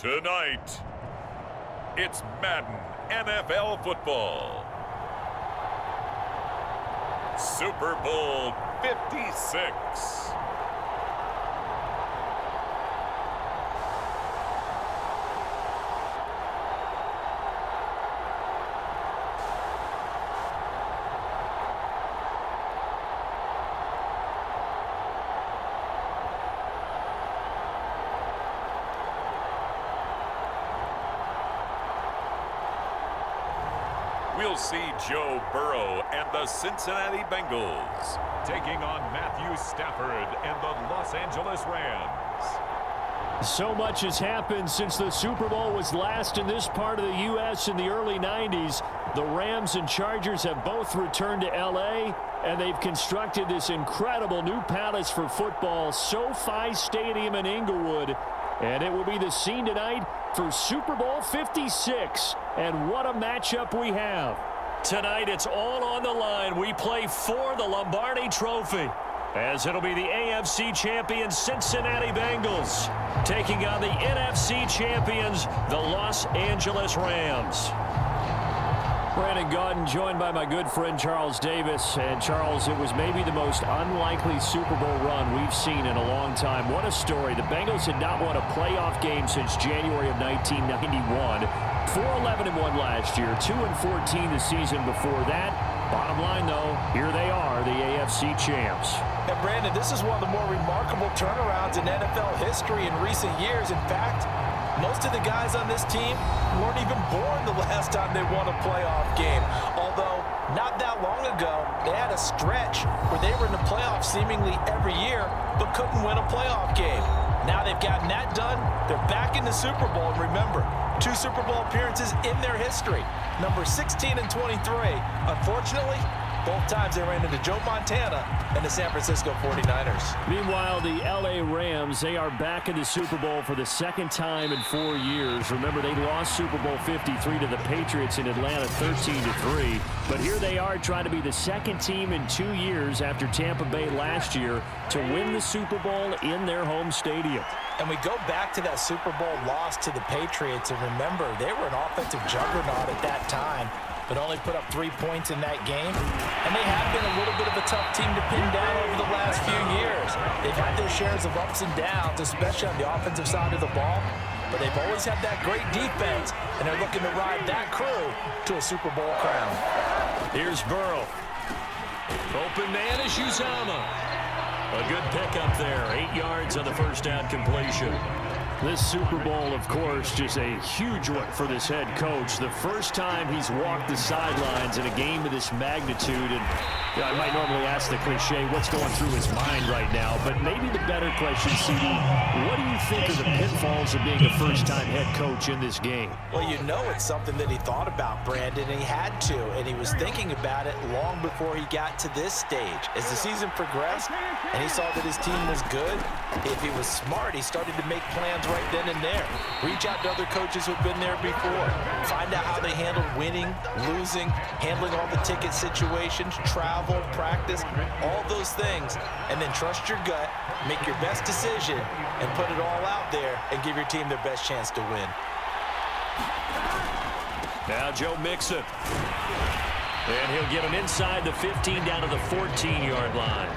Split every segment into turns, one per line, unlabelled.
Tonight, it's Madden NFL football. Super Bowl 56. We'll see Joe Burrow and the Cincinnati Bengals taking on Matthew Stafford and the Los Angeles Rams.
So much has happened since the Super Bowl was last in this part of the U.S. in the early 90s. The Rams and Chargers have both returned to L.A., and they've constructed this incredible new palace for football, SoFi Stadium in Inglewood. And it will be the scene tonight for Super Bowl 56. And what a matchup we have. Tonight, it's all on the line. We play for the Lombardi Trophy, as it'll be the AFC champions Cincinnati Bengals taking on the NFC champions, the Los Angeles Rams. Brandon Gaudin joined by my good friend Charles Davis. And Charles, it was maybe the most unlikely Super Bowl run we've seen in a long time. What a story. The Bengals had not won a playoff game since January of 1991. 4-11-1 last year, 2-14 the season before that. Bottom line, though, here they are, the AFC champs.
And Brandon, this is one of the more remarkable turnarounds in NFL history in recent years. In fact, most of the guys on this team weren't even born the last time they won a playoff game. Although, not that long ago, they had a stretch where they were in the playoffs seemingly every year, but couldn't win a playoff game. Now they've gotten that done. They're back in the Super Bowl. And remember, 2 Super Bowl appearances in their history. Number 16 and 23. Unfortunately, both times they ran into Joe Montana and the San Francisco 49ers.
Meanwhile, the L.A. Rams, they are back in the Super Bowl for the second time in 4 years. Remember, they lost Super Bowl 53 to the Patriots in Atlanta 13-3. But here they are trying to be the second team in 2 years after Tampa Bay last year to win the Super Bowl in their home stadium.
And we go back to that Super Bowl loss to the Patriots, and remember, they were an offensive juggernaut at that time, but only put up 3 points in that game. And they have been a little bit of a tough team to pin down over the last few years. They've had their shares of ups and downs, especially on the offensive side of the ball, but they've always had that great defense, and they're looking to ride that crew to a Super Bowl crown.
Here's Burrow. Open man is Uzomah. A good pickup there, 8 yards on the first down completion. This Super Bowl, of course, just a huge one for this head coach. The first time he's walked the sidelines in a game of this magnitude. And I might normally ask the cliche, what's going through his mind right now? But maybe the better question, CD, what do you think are the pitfalls of being a first-time head coach in this game?
Well, you know it's something that he thought about, Brandon, and he had to. And he was thinking about it long before he got to this stage. As the season progressed and he saw that his team was good, if he was smart, he started to make plans right then and there. Reach out to other coaches who've been there before. Find out how they handled winning, losing, handling all the ticket situations, travel, practice, all those things. And then trust your gut, make your best decision, and put it all out there and give your team their best chance to win.
Now Joe Mixon. And he'll get him inside the 15 down to the 14-yard line.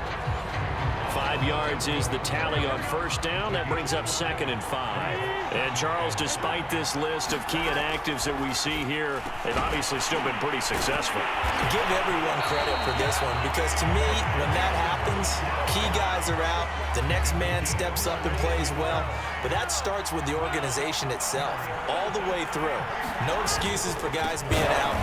5 yards is the tally on first down. That brings up 2nd and 5. And Charles, despite this list of key inactives that we see here, they've obviously still been pretty successful.
Give everyone credit for this one, because to me, when that happens, key guys are out, the next man steps up and plays well, but that starts with the organization itself, all the way through. No excuses for guys being out.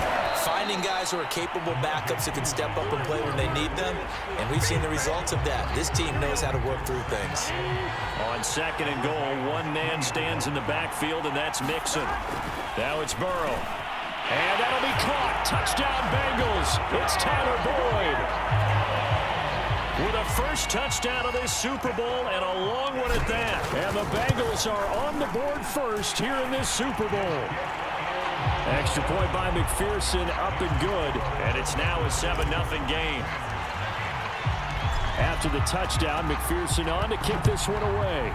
Finding guys who are capable backups who can step up and play when they need them, and we've seen the results of that. This team knows how to work through things.
On 2nd and goal, one man stands in the backfield, and that's Mixon. Now it's Burrow. And that'll be caught. Touchdown, Bengals. It's Tyler Boyd with a first touchdown of this Super Bowl, and a long one at that. And the Bengals are on the board first here in this Super Bowl. Extra point by McPherson, up and good. And it's now a 7-0 game. After the touchdown, McPherson on to kick this one away.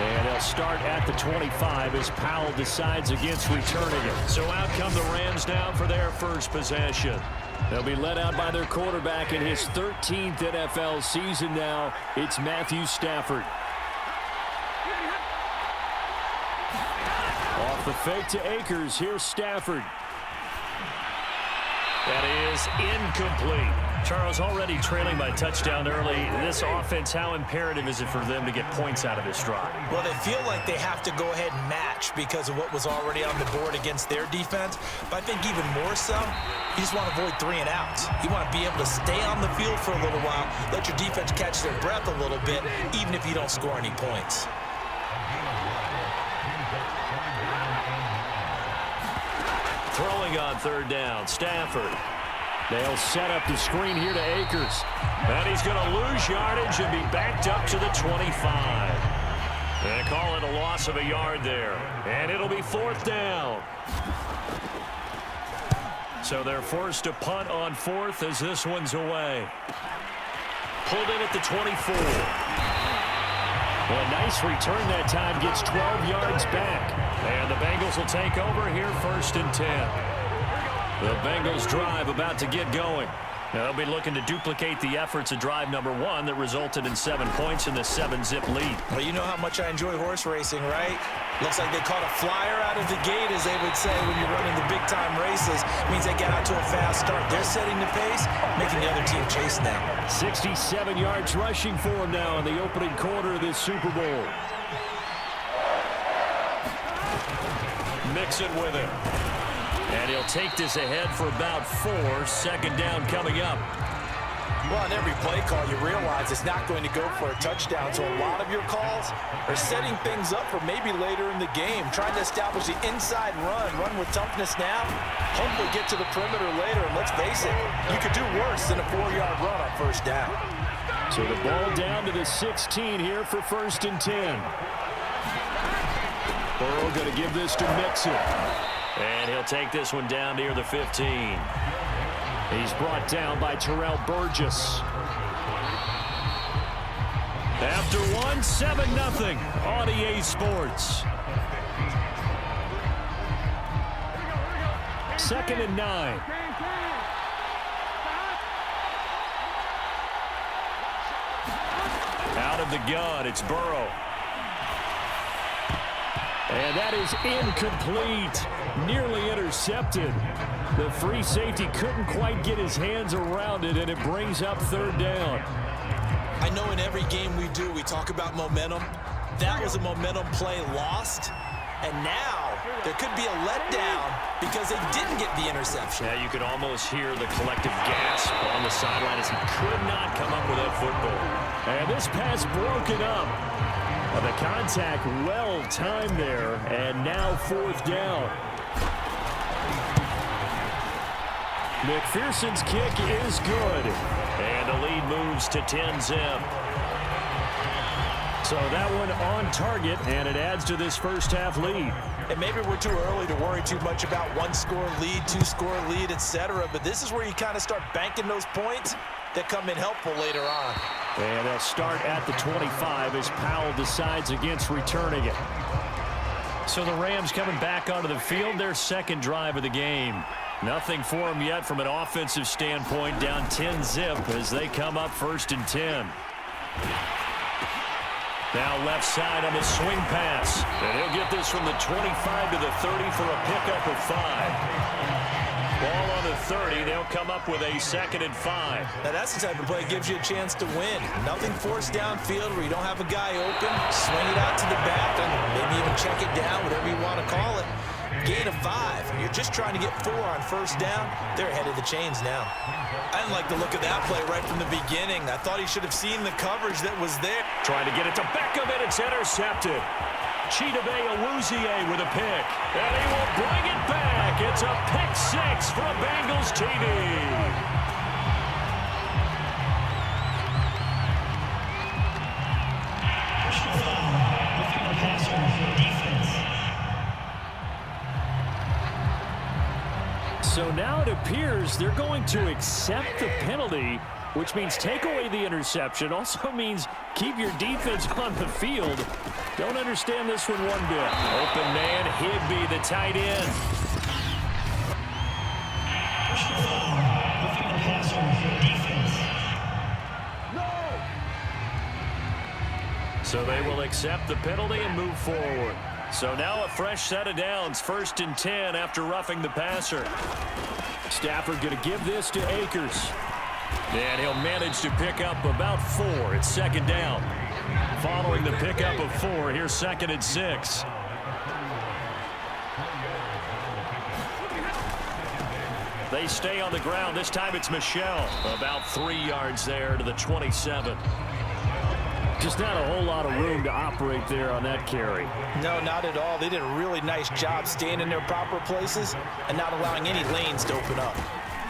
And they'll start at the 25 as Powell decides against returning it. So out come the Rams now for their first possession. They'll be led out by their quarterback in his 13th NFL season now. It's Matthew Stafford. Off the fake to Akers. Here's Stafford. That is incomplete. Charles, already trailing by touchdown early. This offense, how imperative is it for them to get points out of this drive?
Well, they feel like they have to go ahead and match because of what was already on the board against their defense. But I think even more so, you just want to avoid 3 and outs. You want to be able to stay on the field for a little while, let your defense catch their breath a little bit, even if you don't score any points.
Throwing on third down, Stafford. They'll set up the screen here to Akers. And he's going to lose yardage and be backed up to the 25. They call it a loss of a yard there. And it'll be 4th down. So they're forced to punt on 4th as this one's away. Pulled in at the 24. Well, a nice return that time, gets 12 yards back. And the Bengals will take over here 1st and 10. The Bengals drive about to get going. Now, they'll be looking to duplicate the efforts of drive number 1 that resulted in 7 points in the 7-zip lead.
Well, you know how much I enjoy horse racing, right? Looks like they caught a flyer out of the gate, as they would say when you're running the big-time races. It means they get out to a fast start. They're setting the pace, making the other team chase now.
67 yards rushing for him now in the opening quarter of this Super Bowl. Mixon with it. And he'll take this ahead for about 4. 2nd down coming up.
Well, on every play call, you realize it's not going to go for a touchdown. So a lot of your calls are setting things up for maybe later in the game, trying to establish the inside run with toughness now, hopefully get to the perimeter later. And let's face it, you could do worse than a 4-yard run on 1st down.
So the ball down to the 16 here for 1st and 10. Burrow going to give this to Mixon. And he'll take this one down near the 15. He's brought down by Terrell Burgess. After 1, 7-0 on EA Sports. 2nd and 9. Out of the gun, it's Burrow. And that is incomplete. Nearly intercepted. The free safety couldn't quite get his hands around it, and it brings up 3rd down.
I know in every game we do, we talk about momentum. That was a momentum play lost. And now there could be a letdown because they didn't get the interception.
Yeah, you could almost hear the collective gasp on the sideline as he could not come up with that football. And this pass broken up. The contact well timed there, and now 4th down. McPherson's kick is good, and the lead moves to 10-zip. So that one on target, and it adds to this first half lead.
And maybe we're too early to worry too much about 1-score lead, 2-score lead, etc. But this is where you kind of start banking those points that come in helpful later on.
And they'll start at the 25 as Powell decides against returning it. So the Rams coming back onto the field, their 2nd drive of the game. Nothing for them yet from an offensive standpoint, down 10-zip as they come up 1st and 10. Now left side on the swing pass. And he'll get this from the 25 to the 30 for a pickup of 5. Ball on the 30. They'll come up with a 2nd and 5.
Now that's the type of play that gives you a chance to win. Nothing forced downfield where you don't have a guy open. Swing it out to the back and maybe even check it down, whatever you want to call it. Gain of 5. You're just trying to get 4 on 1st down. They're ahead of the chains now. I didn't like the look of that play right from the beginning. I thought he should have seen the coverage that was there.
Trying to get it to Beckham, and it's intercepted. Chidobe Awuzie with a pick. And he will bring it back. It's a pick 6 for a Bengals TD. So now it appears they're going to accept the penalty which means take away the interception. Also means keep your defense on the field. Don't understand this one one bit. Open man, Higbee, the tight end. So they will accept the penalty and move forward. So now a fresh set of downs, 1st and 10 after roughing the passer. Stafford going to give this to Akers. And he'll manage to pick up about 4. It's 2nd down. Following the pickup of 4, here's 2nd and 6. They stay on the ground. This time it's Michel. About 3 yards there to the 27. Just not a whole lot of room to operate there on that carry.
No, not at all. They did a really nice job staying in their proper places and not allowing any lanes to open up.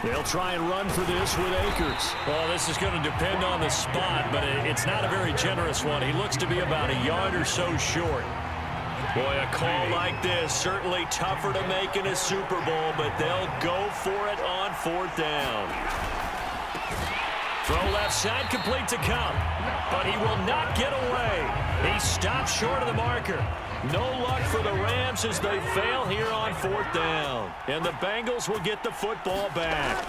They'll try and run for this with Akers. Well, this is going to depend on the spot, but it's not a very generous one. He looks to be about a yard or so short. Boy, a call like this, certainly tougher to make in a Super Bowl, but they'll go for it on 4th down. Throw left side, complete to Cup, but he will not get away. He stops short of the marker. No luck for the Rams as they fail here on 4th down. And the Bengals will get the football back.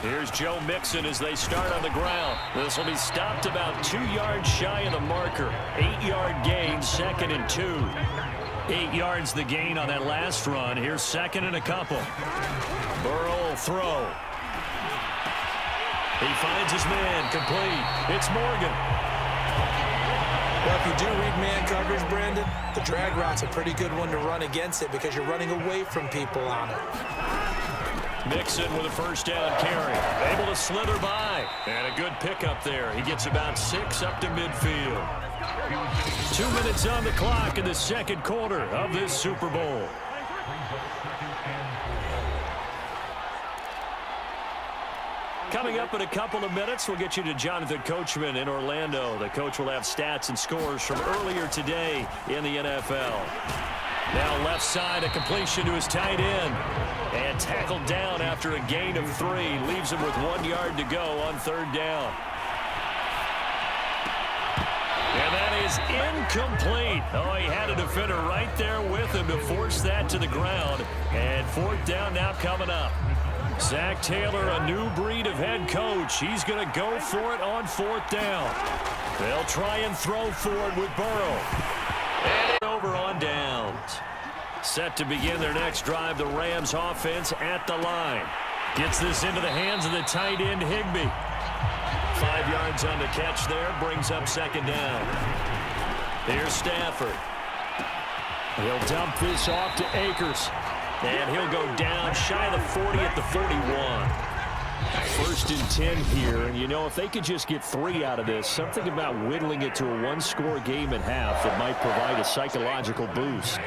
Here's Joe Mixon as they start on the ground. This will be stopped about 2 yards shy of the marker. 8-yard gain, 2nd and 2. 8 yards the gain on that last run. Here's 2nd and a couple. Burrow will throw. He finds his man, complete. It's Morgan.
Well, if you do read man coverage, Brandon, the drag route's a pretty good one to run against it because you're running away from people on it.
Mixon with a 1st down carry. Able to slither by. And a good pickup there. He gets about 6 up to midfield. 2 minutes on the clock in the 2nd quarter of this Super Bowl. Coming up in a couple of minutes, we'll get you to Jonathan Coachman in Orlando. The coach will have stats and scores from earlier today in the NFL. Now left side, a completion to his tight end. And tackled down after a gain of 3. Leaves him with 1 yard to go on 3rd down. And that is incomplete. Oh, he had a defender right there with him to force that to the ground. And 4th down now coming up. Zach Taylor, a new breed of head coach. He's going to go for it on 4th down. They'll try and throw for it with Burrow. And over on downs. Set to begin their next drive, the Rams offense at the line. Gets this into the hands of the tight end, Higbee. 5 yards on the catch there, brings up 2nd down. Here's Stafford. He'll dump this off to Akers. And he'll go down shy of the 40 at the 41. 1st and 10 here. And, you know, if they could just get 3 out of this, something about whittling it to a 1-score game at half that might provide a psychological boost.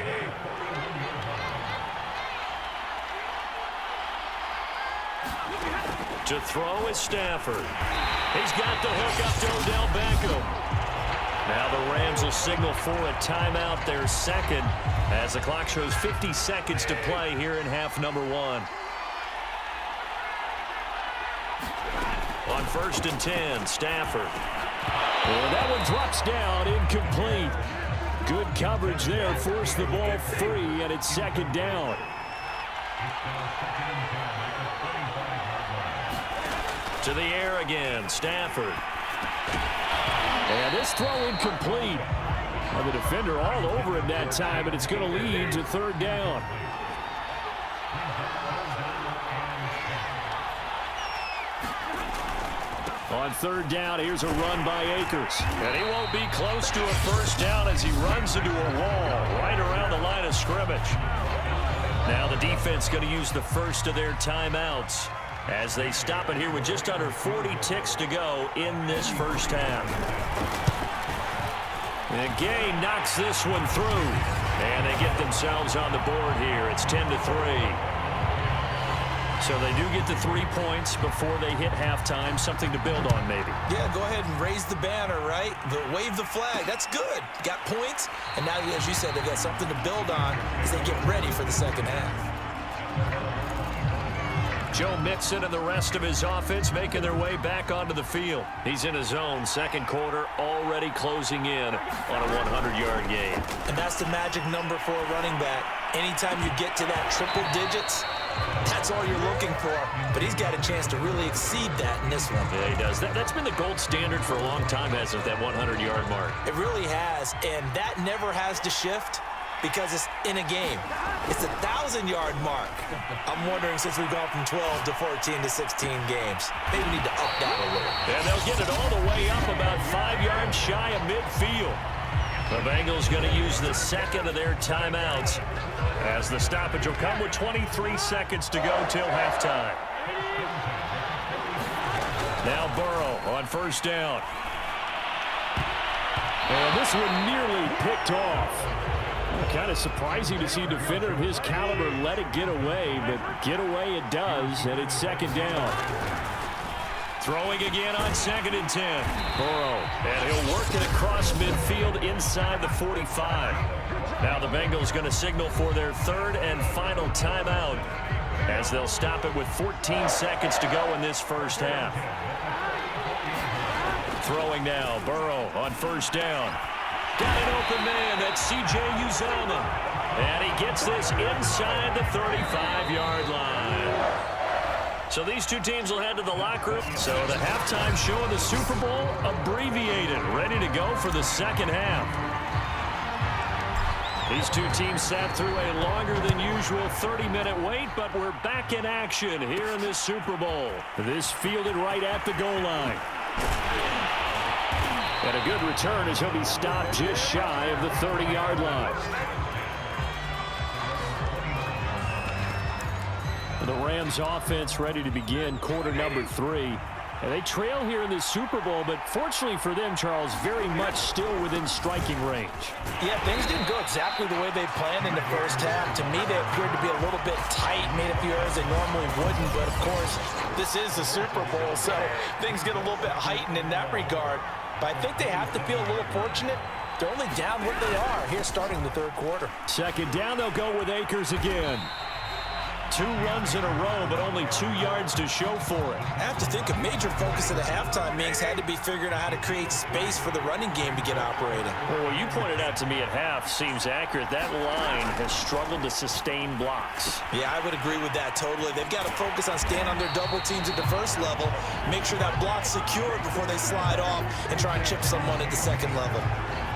To throw is Stafford. He's got the hook up to Odell Beckham. Now the Rams will signal for a timeout, their 2nd, as the clock shows 50 seconds to play here in half number 1. On 1st and 10, Stafford. And that one drops down, incomplete. Good coverage there, forced the ball free, and it's 2nd down. To the air again, Stafford. And this throw incomplete. And the defender all over him that time, and it's going to lead to 3rd down. On 3rd down, here's a run by Akers. And he won't be close to a 1st down as he runs into a wall right around the line of scrimmage. Now the defense going to use the first of their timeouts as they stop it here with just under 40 ticks to go in this first half. And Gay knocks this one through. And they get themselves on the board here. It's 10-3. So they do get the 3 points before they hit halftime. Something to build on, maybe.
Yeah, go ahead and raise the banner, right? Wave the flag. That's good. Got points. And now, as you said, they've got something to build on as they get ready for the second half.
Joe Mixon and the rest of his offense making their way back onto the field. He's in his zone, second quarter, already closing in on a 100-yard game.
And that's the magic number for a running back. Anytime you get to that triple digits, that's all you're looking for. But he's got a chance to really exceed that in this one.
Yeah, he does. That's been the gold standard for a long time, hasn't it, that 100-yard mark?
It really has, and that never has to shift because it's in a game. It's a 1,000-yard mark. I'm wondering, since we've gone from 12 to 14 to 16 games, maybe we need to up that a little.
And they'll get it all the way up about 5 yards shy of midfield. The Bengals going to use the second of their timeouts as the stoppage will come with 23 seconds to go till halftime. Now Burrow on first down. And this one nearly picked off. Kind of surprising to see a defender of his caliber let it get away, but get away it does, and it's second down. Throwing again on 2nd and 10. Burrow, and he'll work it across midfield inside the 45. Now the Bengals going to signal for their third and final timeout as they'll stop it with 14 seconds to go in this first half. Throwing now, Burrow on first down. Got an open man, that's C.J. Uzomah. And he gets this inside the 35-yard line. So these two teams will head to the locker room. So the halftime show of the Super Bowl abbreviated, ready to go for the second half. These two teams sat through a longer than usual 30-minute wait, but we're back in action here in this Super Bowl. This fielded right at the goal line. And a good return as he'll be stopped just shy of the 30-yard line. The Rams offense ready to begin quarter number 3. And they trail here in the Super Bowl, but fortunately for them, Charles, very much still within striking range.
Yeah, things didn't go exactly the way they planned in the first half. To me, they appeared to be a little bit tight, made a few errors they normally wouldn't. But, of course, this is the Super Bowl, so things get a little bit heightened in that regard. But I think they have to feel a little fortunate. They're only down what they are here starting the third quarter.
Second down, they'll go with Akers again. 2 runs in a row, but only 2 yards to show for it.
I have to think a major focus of the halftime meetings had to be figuring out how to create space for the running game to get operating.
Well, what you pointed out to me at half seems accurate. That line has struggled to sustain blocks.
Yeah, I would agree with that totally. They've got to focus on staying on their double teams at the first level, make sure that block's secured before they slide off and try and chip someone at the second level.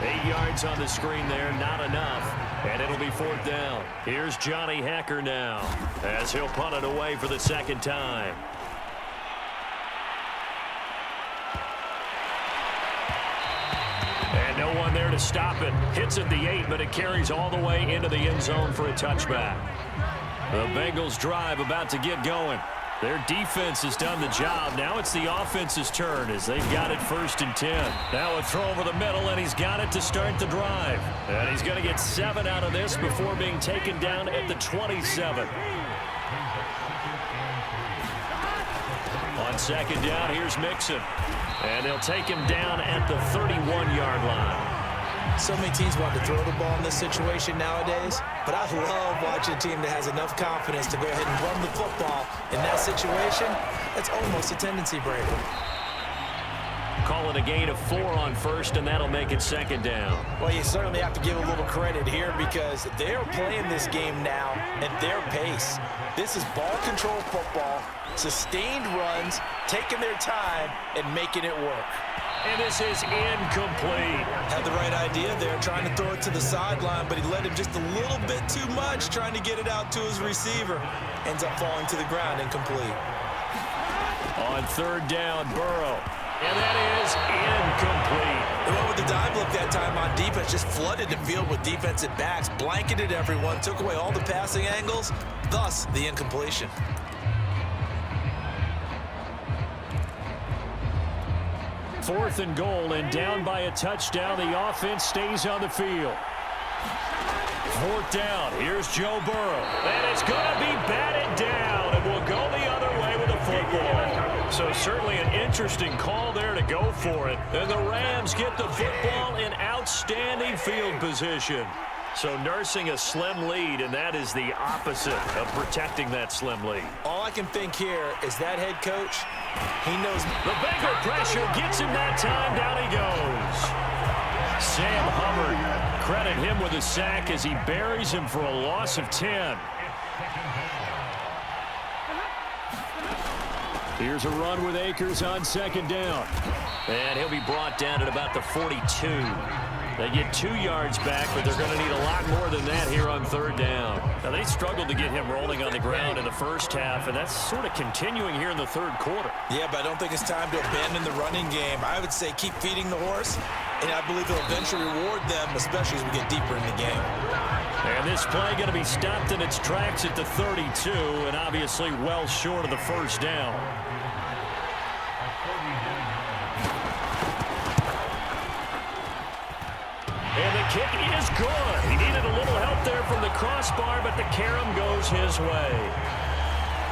8 yards on the screen there, not enough. And it'll be fourth down. Here's Johnny Hacker now as he'll punt it away for the second time. And no one there to stop it. Hits at the 8, but it carries all the way into the end zone for a touchback. The Bengals drive about to get going. Their defense has done the job. Now it's the offense's turn as they've got it 1st and 10. Now a throw over the middle, and he's got it to start the drive. And he's going to get 7 out of this before being taken down at the 27. On second down, here's Mixon. And they'll take him down at the 31-yard line.
So many teams want to throw the ball in this situation nowadays, but I love watching a team that has enough confidence to go ahead and run the football. In that situation, that's almost a tendency breaker.
Call it a gain of 4 on first, and that'll make it second down.
Well, you certainly have to give a little credit here because they're playing this game now at their pace. This is ball control football, sustained runs, taking their time, and making it work.
And this is incomplete.
Had the right idea there, trying to throw it to the sideline, but he led him just a little bit too much, trying to get it out to his receiver. Ends up falling to the ground, incomplete.
On third down, Burrow. And that is incomplete.
They went with the dive look that time on defense, just flooded the field with defensive backs, blanketed everyone, took away all the passing angles, thus the incompletion.
4th and goal, and down by a touchdown. The offense stays on the field. 4th down. Here's Joe Burrow. And it's going to be batted down, and we'll go the other way with the football. So certainly an interesting call there to go for it. And the Rams get the football in outstanding field position. So nursing a slim lead, and that is the opposite of protecting that slim lead.
All I can think here is that head coach, he knows.
The Bengal pressure gets him that time. Down he goes. Sam Hubbard, credit him with a sack as he buries him for a loss of 10. Here's a run with Akers on second down. And he'll be brought down at about the 42. They get 2 yards back, but they're going to need a lot more than that here on third down. Now, they struggled to get him rolling on the ground in the first half, and that's sort of continuing here in the third quarter.
Yeah, but I don't think it's time to abandon the running game. I would say keep feeding the horse, and I believe it'll eventually reward them, especially as we get deeper in the game.
And this play going to be stopped in its tracks at the 32, and obviously well short of the first down. And the kick is good. He needed a little help there from the crossbar, but the carom goes his way.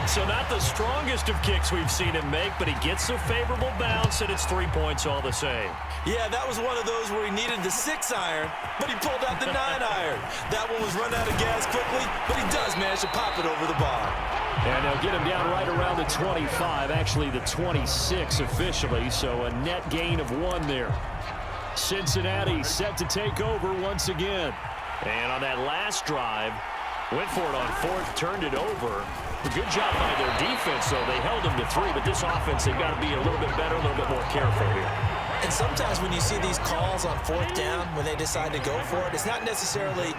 So not the strongest of kicks we've seen him make, but he gets a favorable bounce, and it's 3 points all the same.
Yeah, that was one of those where he needed the 6-iron, but he pulled out the 9-iron. That one was run out of gas quickly, but he does manage to pop it over the bar.
And they'll get him down right around the 25, actually the 26 officially, so a net gain of 1 there. Cincinnati set to take over once again. And on that last drive, went for it on fourth, turned it over. A good job by their defense, though. They held them to 3, but this offense, they've got to be a little bit better, a little bit more careful here.
And sometimes when you see these calls on fourth down, when they decide to go for it, it's not necessarily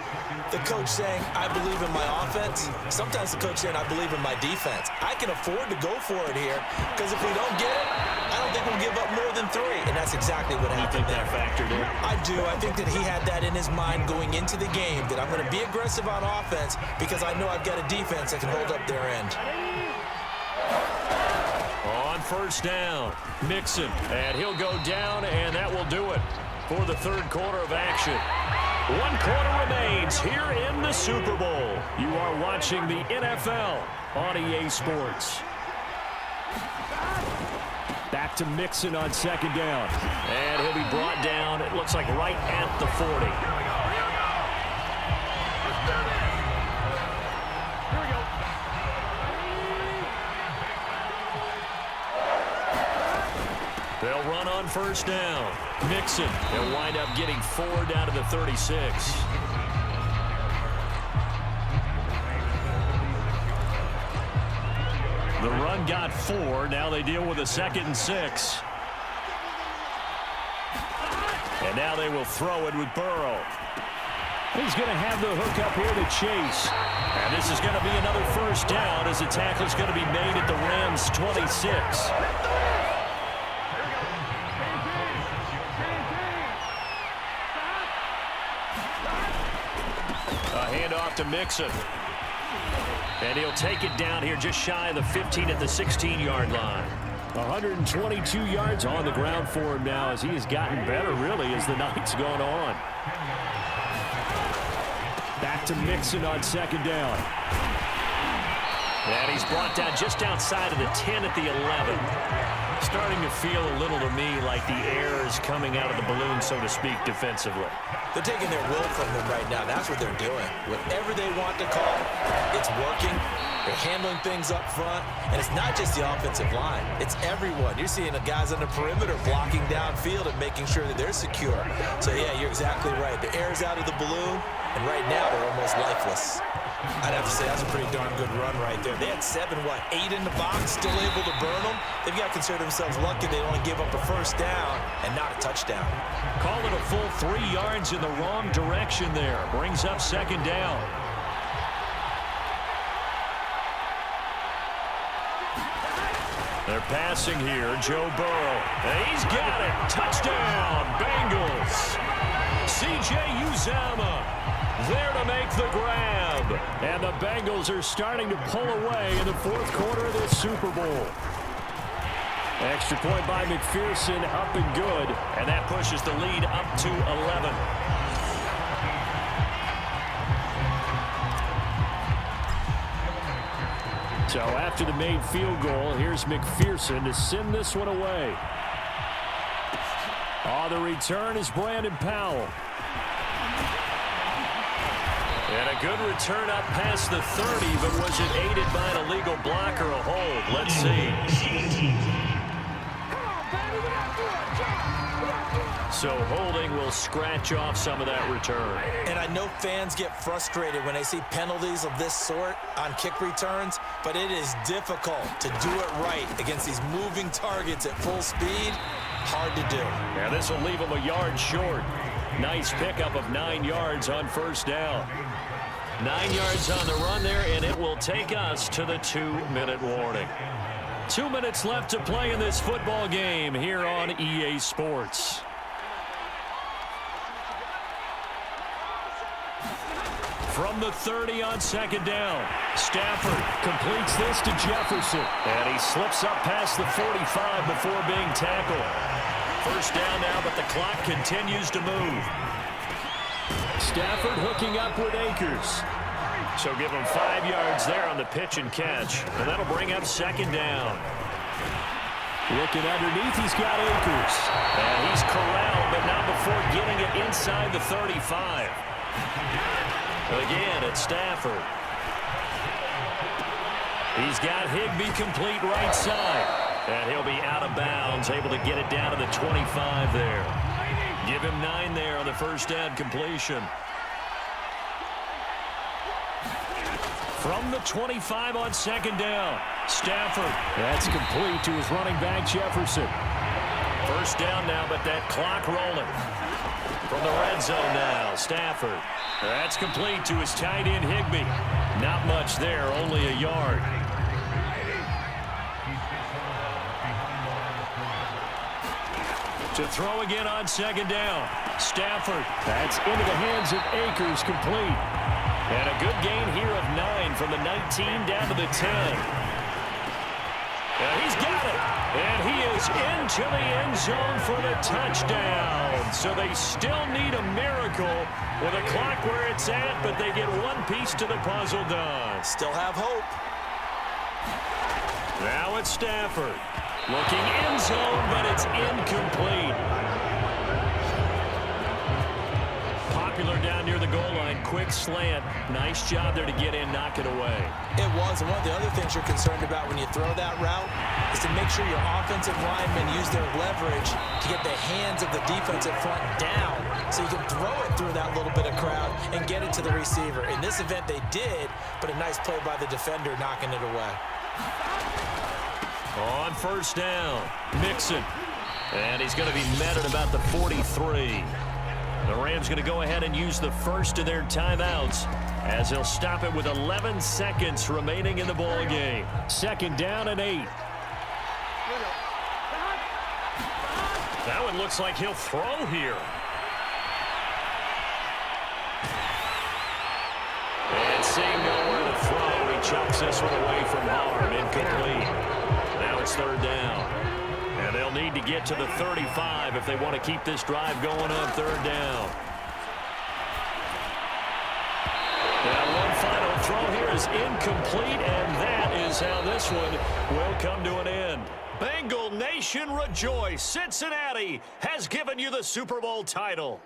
the coach saying, I believe in my offense. Sometimes the coach saying, I believe in my defense. I can afford to go for it here, because if we don't get it, I don't think we'll give up more than 3. And that's exactly what happened there.
You think that factored in?
I do. I think that he had that in his mind going into the game, that I'm going to be aggressive on offense because I know I've got a defense that can hold up their end.
On first down, Mixon, and he'll go down, and that will do it for the third quarter of action. 1 quarter remains here in the Super Bowl. You are watching the NFL on EA Sports. Back to Mixon on second down, and he'll be brought down, it looks like right at the 40. They'll run on first down. Mixon, they'll wind up getting 4 down to the 36. The run got 4. Now they deal with a 2nd and 6. And now they will throw it with Burrow. He's going to have the hook up here to Chase. And this is going to be another first down as the tackle is going to be made at the Rams' 26. Handoff to Mixon. And he'll take it down here just shy of the 15 at the 16-yard line. 122 yards on the ground for him now as he has gotten better, really, as the night's gone on. Back to Mixon on second down. And he's brought down just outside of the 10 at the 11. Starting to feel a little to me like the air is coming out of the balloon, so to speak, defensively.
They're taking their will from them right now. That's what they're doing. Whatever they want to call, it's working. They're handling things up front. And it's not just the offensive line. It's everyone. You're seeing the guys on the perimeter blocking downfield and making sure that they're secure. So, yeah, you're exactly right. The air's out of the balloon, and right now they're almost lifeless. I'd have to say that's a pretty darn good run right there. They had 8 in the box, still able to burn them. They've got to consider themselves lucky they only give up a first down and not a touchdown.
Call it a full 3 yards in the wrong direction there. Brings up second down. They're passing here. Joe Burrow. He's got it. Touchdown, Bengals. C.J. Uzomah there to make the grab. And the Bengals are starting to pull away in the fourth quarter of this Super Bowl. Extra point by McPherson, up and good. And that pushes the lead up to 11. So after the made field goal, here's McPherson to send this one away. On the return is Brandon Powell. And a good return up past the 30, but was it aided by an illegal block or a hold? Let's see. So holding will scratch off some of that return.
And I know fans get frustrated when they see penalties of this sort on kick returns, but it is difficult to do it right against these moving targets at full speed. Hard to do.
Yeah, this will leave them a yard short. Nice pickup of 9 yards on first down. 9 yards on the run there, and it will take us to the 2-minute warning. 2 minutes left to play in this football game here on EA Sports. From the 30 on second down, Stafford completes this to Jefferson. And he slips up past the 45 before being tackled. First down now, but the clock continues to move. Stafford hooking up with Akers. So give him 5 yards there on the pitch and catch. And that'll bring up second down. Looking underneath, he's got Akers. And he's corralled, but not before getting it inside the 35. Again, it's Stafford. He's got Higbee complete right side. And he'll be out of bounds, able to get it down to the 25 there. Give him 9 there on the first down completion. From the 25 on second down, Stafford. That's complete to his running back, Jefferson. First down now, but that clock rolling. From the red zone now, Stafford. That's complete to his tight end, Higbee. Not much there, only a yard. To throw again on second down, Stafford. That's into the hands of Akers, complete. And a good gain here of 9 from the 19 down to the 10. And he's got it. And he is into the end zone for the touchdown. So they still need a miracle with a clock where it's at, but they get one piece to the puzzle done.
Still have hope.
Now it's Stafford. Looking end zone, but it's incomplete. Popular down near the goal line. Quick slant. Nice job there to get in, knock it away.
It was. And one of the other things you're concerned about when you throw that route is to make sure your offensive linemen use their leverage to get the hands of the defensive front down so you can throw it through that little bit of crowd and get it to the receiver. In this event, they did, but a nice play by the defender knocking it away.
On first down, Mixon. And he's going to be met at about the 43. The Rams going to go ahead and use the first of their timeouts as they'll stop it with 11 seconds remaining in the ball game. Second down and 8. That one looks like he'll throw here. And seeing nowhere to throw, he chucks this one away from harm. Incomplete. Now it's third down. And they'll need to get to the 35 if they want to keep this drive going on third down. Now one final throw here is incomplete, and that is how this one will come to an end. Bengal Nation rejoice. Cincinnati has given you the Super Bowl title.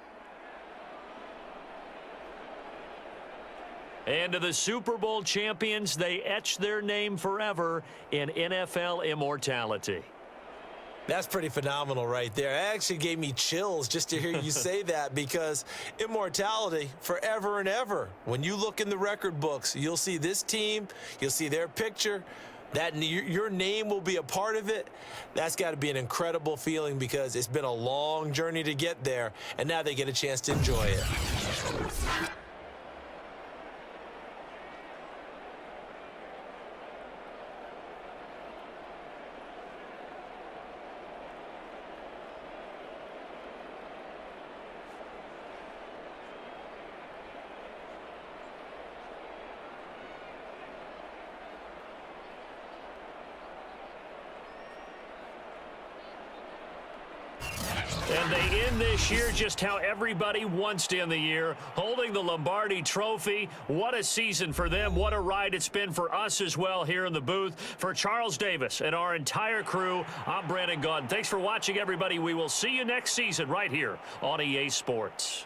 And to the Super Bowl champions, they etch their name forever in NFL immortality.
That's pretty phenomenal right there. It actually gave me chills just to hear you say that, because immortality forever and ever. When you look in the record books, you'll see this team, you'll see their picture, that your name will be a part of it. That's got to be an incredible feeling, because it's been a long journey to get there, and now they get a chance to enjoy it.
And they end this year just how everybody wants to end the year, holding the Lombardi Trophy. What a season for them. What a ride it's been for us as well here in the booth. For Charles Davis and our entire crew, I'm Brandon Gaudin. Thanks for watching, everybody. We will see you next season right here on EA Sports.